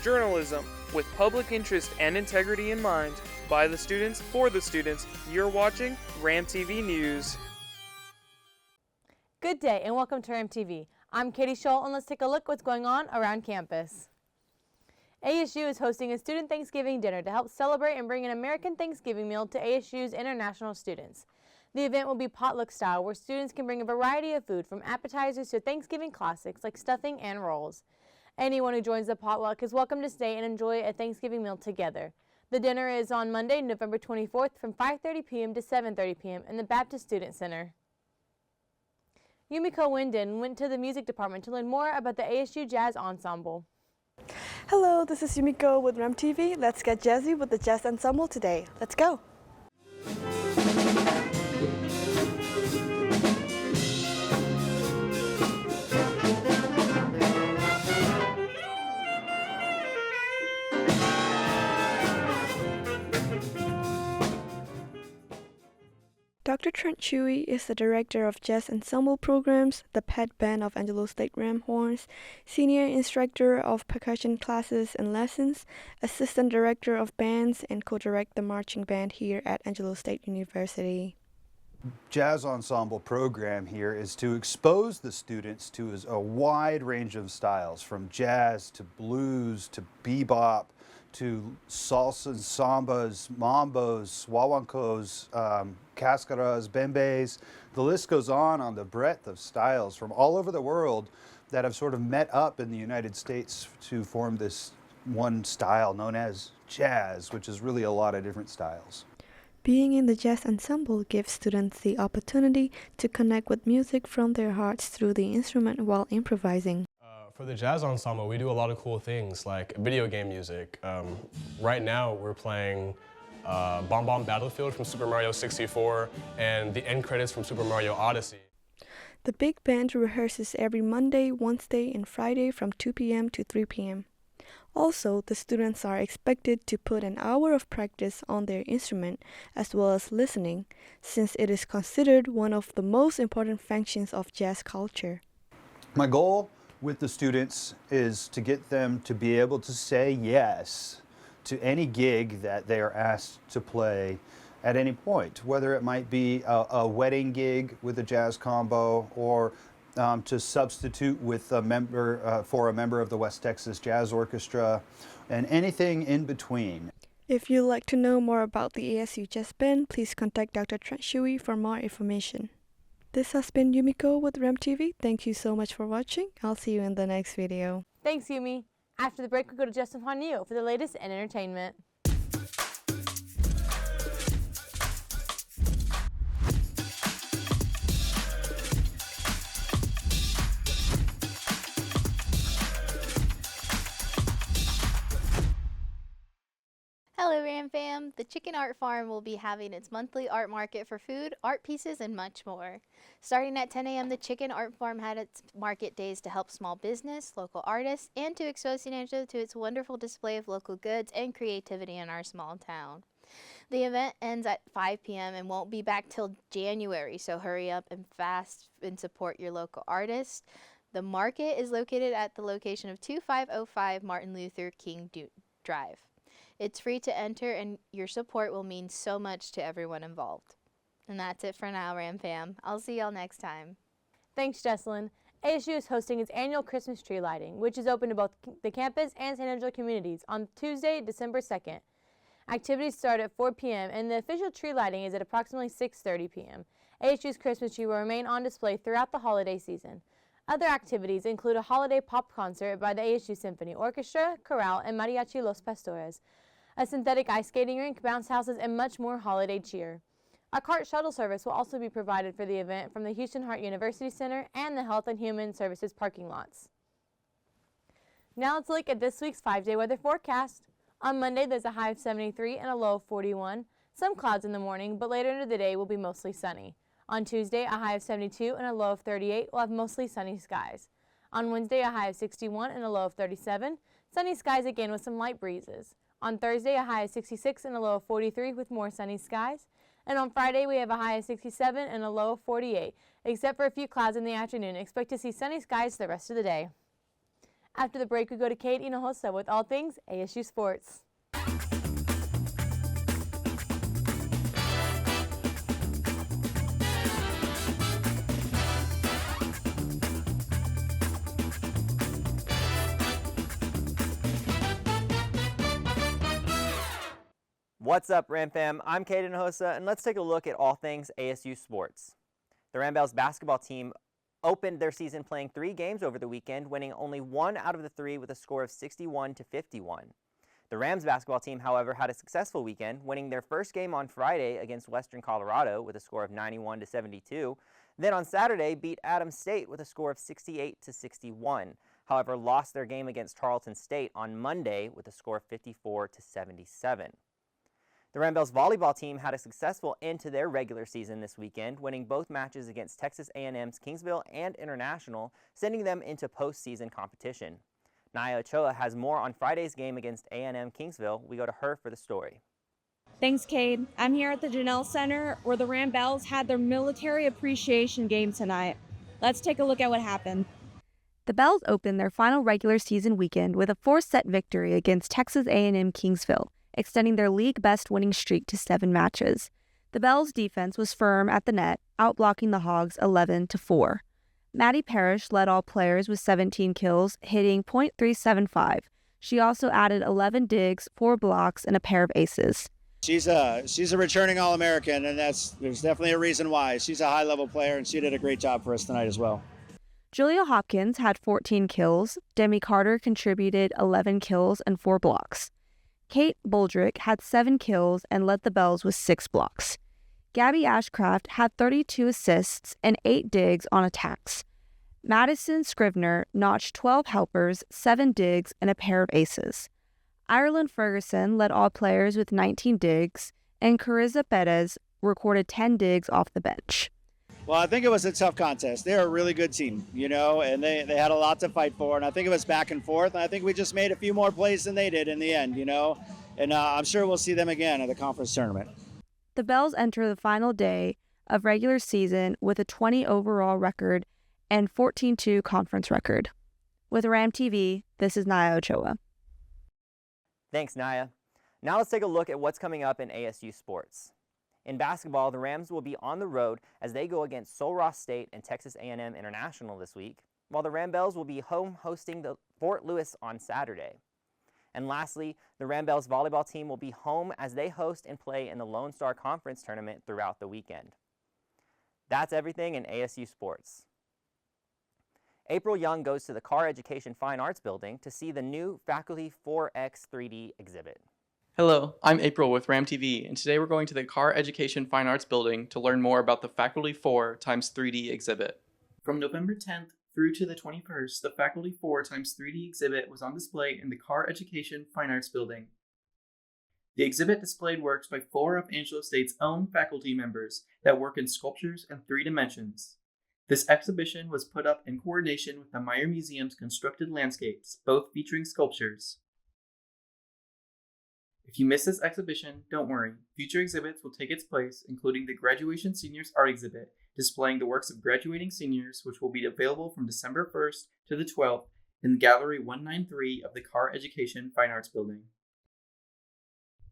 Journalism with public interest and integrity in mind. By the students, for the students. You're watching RAM TV News. Good day and welcome to RAM TV. I'm Katie Scholl and let's take a look what's going on around campus. ASU is hosting a student Thanksgiving dinner to help celebrate and bring an American Thanksgiving meal to ASU's international students. The event will be potluck style, where students can bring a variety of food from appetizers to Thanksgiving classics like stuffing and rolls. Anyone who joins the potluck is welcome to stay and enjoy a Thanksgiving meal together. The dinner is on Monday, November 24th from 5:30 p.m. to 7:30 p.m. in the Baptist Student Center. Yumiko Winden went to the music department to learn more about the ASU Jazz Ensemble. Hello, this is Yumiko with RAM TV. Let's get jazzy with the Jazz Ensemble today. Let's go! Dr. Trent Chewy is the Director of Jazz Ensemble Programs, the pet band of Angelo State Ram Horns, Senior Instructor of Percussion Classes and Lessons, Assistant Director of Bands, and co-direct the marching band here at Angelo State University. Jazz Ensemble program here is to expose the students to a wide range of styles, from jazz to blues to bebop, to salsas, sambas, mambos, wawancos, cascaras, bembes. The list goes on the breadth of styles from all over the world that have sort of met up in the United States to form this one style known as jazz, which is really a lot of different styles. Being in the jazz ensemble gives students the opportunity to connect with music from their hearts through the instrument while improvising. For the Jazz Ensemble, we do a lot of cool things like video game music. Right now, we're playing Bomb Bomb Battlefield from Super Mario 64 and the end credits from Super Mario Odyssey. The big band rehearses every Monday, Wednesday, and Friday from 2 p.m. to 3 p.m. Also, the students are expected to put an hour of practice on their instrument as well as listening, since it is considered one of the most important functions of jazz culture. My goal with the students is to get them to be able to say yes to any gig that they are asked to play at any point, whether it might be a wedding gig with a jazz combo or to substitute with a member of the West Texas Jazz Orchestra, and anything in between. If you'd like to know more about the ASU Jazz Band, please contact Dr. Trent Chewy for more information. This has been Yumiko with RAM TV. Thank you so much for watching. I'll see you in the next video. Thanks, Yumi. After the break, we'll go to Justin Juanillo for the latest in entertainment. Hello RAM fam! The Chicken Art Farm will be having its monthly art market for food, art pieces, and much more. Starting at 10 a.m., the Chicken Art Farm had its market days to help small business, local artists, and to expose San Angelo to its wonderful display of local goods and creativity in our small town. The event ends at 5 p.m. and won't be back till January, so hurry up and fast and support your local artists. The market is located at the location of 2505 Martin Luther King Drive. It's free to enter, and your support will mean so much to everyone involved. And that's it for now, RAM fam. I'll see y'all next time. Thanks, Jesselyn. ASU is hosting its annual Christmas tree lighting, which is open to both the campus and San Angelo communities on Tuesday, December 2nd. Activities start at 4 p.m. and the official tree lighting is at approximately 6:30 p.m. ASU's Christmas tree will remain on display throughout the holiday season. Other activities include a holiday pop concert by the ASU Symphony Orchestra, Chorale, and Mariachi Los Pastores, a synthetic ice skating rink, bounce houses, and much more holiday cheer. A cart shuttle service will also be provided for the event from the Houston Hart University Center and the Health and Human Services parking lots. Now let's look at this week's 5-day weather forecast. On Monday, there's a high of 73 and a low of 41. Some clouds in the morning, but later into the day will be mostly sunny. On Tuesday, a high of 72 and a low of 38 will have mostly sunny skies. On Wednesday, a high of 61 and a low of 37. Sunny skies again with some light breezes. On Thursday, a high of 66 and a low of 43 with more sunny skies. And on Friday, we have a high of 67 and a low of 48. Except for a few clouds in the afternoon, expect to see sunny skies the rest of the day. After the break, we go to Kate Hinojosa with all things ASU sports. What's up, Ram fam? I'm Caden Hosa, and let's take a look at all things ASU sports. The Ram Bells basketball team opened their season playing 3 games over the weekend, winning only 1 out of the 3 with a score of 61-51. The Rams basketball team, however, had a successful weekend, winning their first game on Friday against Western Colorado with a score of 91-72. Then on Saturday, beat Adams State with a score of 68-61. However, lost their game against Tarleton State on Monday with a score of 54-77. The Ram Bells volleyball team had a successful end to their regular season this weekend, winning both matches against Texas A&M's Kingsville and International, sending them into postseason competition. Naya Ochoa has more on Friday's game against A&M Kingsville. We go to her for the story. Thanks, Cade. I'm here at the Janelle Center where the Ram Bells had their military appreciation game tonight. Let's take a look at what happened. The Bells opened their final regular season weekend with a 4-set victory against Texas A&M Kingsville, extending their league best winning streak to 7 matches. The Bells' defense was firm at the net, outblocking the Hogs 11-4. Maddie Parrish led all players with 17 kills, hitting .375. She also added 11 digs, 4 blocks, and a pair of aces. She's a returning All-American, and there's definitely a reason why. She's a high-level player, and she did a great job for us tonight as well. Julia Hopkins had 14 kills. Demi Carter contributed 11 kills and 4 blocks. Kate Boldrick had 7 kills and led the Bells with 6 blocks. Gabby Ashcraft had 32 assists and 8 digs on attacks. Madison Scrivener notched 12 helpers, 7 digs, and a pair of aces. Ireland Ferguson led all players with 19 digs, and Carissa Perez recorded 10 digs off the bench. Well, I think it was a tough contest. They're a really good team, and they had a lot to fight for, and I think it was back and forth, and I think we just made a few more plays than they did in the end, and I'm sure we'll see them again at the conference tournament. The Bells enter the final day of regular season with a 20 overall record and 14-2 conference record. With Ram TV, this is Naya Ochoa. Thanks, Naya. Now let's take a look at what's coming up in ASU sports. In basketball, the Rams will be on the road as they go against Sul Ross State and Texas A&M International this week, while the Ram Bells will be home hosting the Fort Lewis on Saturday. And lastly, the Ram Bells volleyball team will be home as they host and play in the Lone Star Conference tournament throughout the weekend. That's everything in ASU sports. April Young goes to the Carr Education Fine Arts Building to see the new Faculty 4X 3D exhibit. Hello, I'm April with Ram TV, and today we're going to the Carr Education Fine Arts Building to learn more about the Faculty 4 x 3D exhibit. From November 10th through to the 21st, the Faculty 4 x 3D exhibit was on display in the Carr Education Fine Arts Building. The exhibit displayed works by 4 of Angelo State's own faculty members that work in sculptures and 3 dimensions. This exhibition was put up in coordination with the Meyer Museum's Constructed Landscapes, both featuring sculptures. If you miss this exhibition, don't worry. Future exhibits will take its place, including the Graduation Seniors Art Exhibit, displaying the works of graduating seniors, which will be available from December 1st to the 12th in Gallery 193 of the Carr Education Fine Arts Building.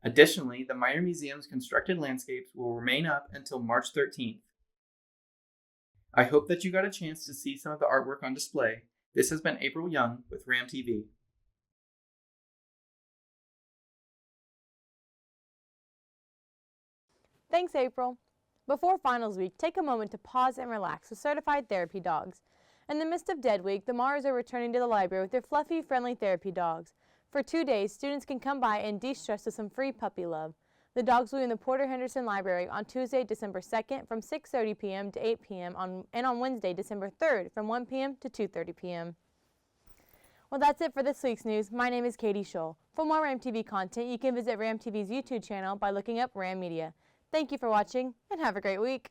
Additionally, the Meyer Museum's Constructed Landscapes will remain up until March 13th. I hope that you got a chance to see some of the artwork on display. This has been April Young with Ram TV. Thanks, April. Before finals week, take a moment to pause and relax with certified therapy dogs. In the midst of Dead Week, the Mars are returning to the library with their fluffy, friendly therapy dogs. For 2 days, students can come by and de-stress with some free puppy love. The dogs will be in the Porter Henderson Library on Tuesday, December 2nd from 6:30 p.m. to 8 p.m. and on Wednesday, December 3rd from 1 p.m. to 2:30 p.m. Well, that's it for this week's news. My name is Katie Scholl. For more Ram TV content, you can visit Ram TV's YouTube channel by looking up Ram Media. Thank you for watching, and have a great week.